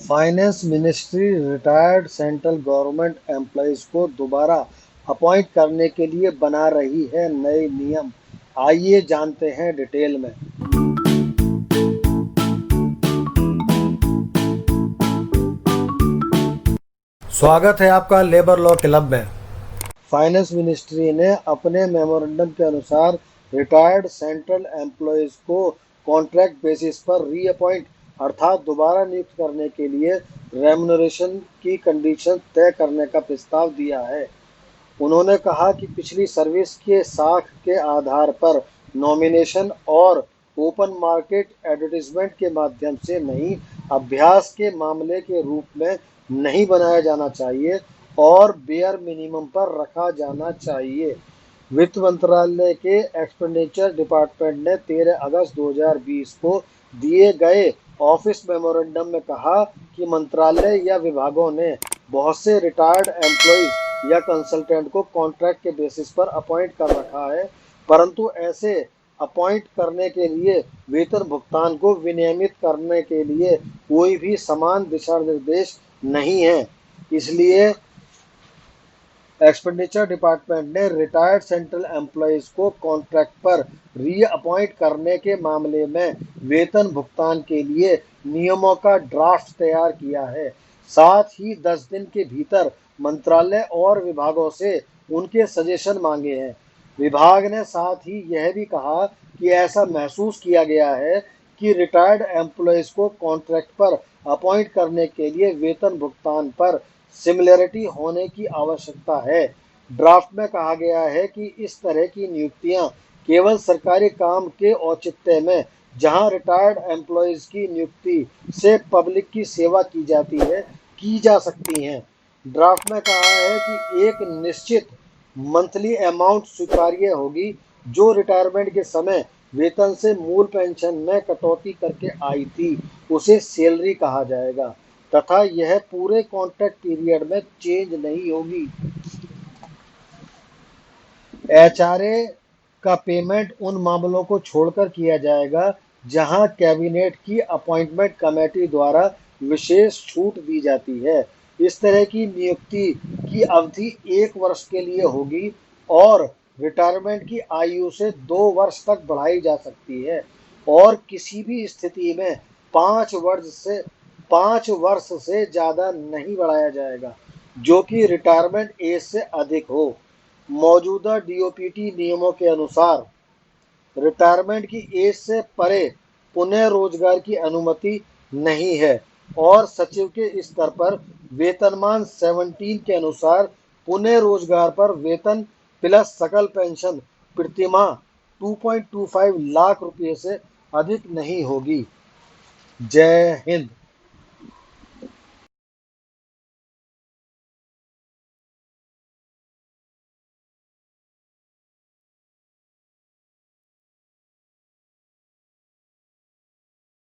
Finance ministry retired central government employees को दोबारा appoint करने के लिए बना रही है नए नियम। आइए जानते हैं डिटेल में। स्वागत है आपका लेबर लॉ क्लब में। फाइनेंस मिनिस्ट्री ने अपने मेमोरेंडम के अनुसार रिटायर्ड सेंट्रल एम्प्लॉयज को कॉन्ट्रैक्ट बेसिस पर रीअपॉइंट अर्थात दोबारा नियुक्त करने के लिए रेम्युनरेशन की कंडीशन तय करने का प्रस्ताव दिया है। उन्होंने कहा कि पिछली सर्विस के साख के आधार पर नॉमिनेशन और ओपन मार्केट एडवर्टीजमेंट के माध्यम से नहीं, अभ्यास के मामले के रूप में नहीं बनाया जाना चाहिए और बेयर मिनिमम पर रखा जाना चाहिए। वित्त मंत्रालय के एक्सपेंडिचर डिपार्टमेंट ने 13 अगस्त 2020 को दिए गए ऑफिस मेमोरेंडम में कहा कि मंत्रालय या विभागों ने बहुत से रिटायर्ड एम्प्लॉइज या कंसल्टेंट को कॉन्ट्रैक्ट के बेसिस पर अपॉइंट कर रखा है, परंतु ऐसे अपॉइंट करने के लिए वेतन भुगतान को विनियमित करने के लिए कोई भी समान दिशा निर्देश नहीं है। इसलिए एक्सपेंडिचर डिपार्टमेंट ने रिटायर्ड सेंट्रल एम्प्लॉयज को कॉन्ट्रैक्ट पर रीअपॉइंट करने के मामले में वेतन भुगतान के लिए नियमों का ड्राफ्ट तैयार किया है। साथ ही 10 दिन के भीतर मंत्रालय और विभागों से उनके सजेशन मांगे हैं। विभाग ने साथ ही यह भी कहा कि ऐसा महसूस किया गया है कि रिटायर्ड एम्प्लॉयज को कॉन्ट्रैक्ट पर अपॉइंट करने के लिए वेतन भुगतान पर सिमिलरिटी होने की आवश्यकता है। ड्राफ्ट में कहा गया है कि इस तरह की नियुक्तियां केवल सरकारी काम के औचित्य में, जहां रिटायर्ड एम्प्लॉयज की नियुक्ति से पब्लिक की सेवा की जाती है, की जा सकती हैं। ड्राफ्ट में कहा है कि एक निश्चित मंथली अमाउंट स्वीकार्य होगी जो रिटायरमेंट के समय वेतन से मूल पेंशन में कटौती करके आई थी, उसे सैलरी कहा जाएगा तथा यह पूरे कॉन्ट्रैक्ट पीरियड में चेंज नहीं होगी। एचआरए का पेमेंट उन मामलों को छोड़कर किया जाएगा जहां कैबिनेट की अपॉइंटमेंट कमेटी द्वारा विशेष छूट दी जाती है। इस तरह की नियुक्ति की अवधि 1 वर्ष के लिए होगी और रिटायरमेंट की आयु से 2 वर्ष तक बढ़ाई जा सकती है और किसी भी स्थिति में 5 वर्ष से ज़्यादा नहीं बढ़ाया जाएगा, जो कि रिटायरमेंट एज से अधिक हो। मौजूदा डीओपीटी नियमों के अनुसार रिटायरमेंट की एज से परे पुनः रोजगार की अनुमति नहीं है और सचिव के स्तर पर वेतनमान 17 के अनुसार पुनः रोजगार पर वेतन प्लस सकल पेंशन प्रतिमाह 2.25 लाख रुपये से अधिक नहीं होगी। जय हिंद।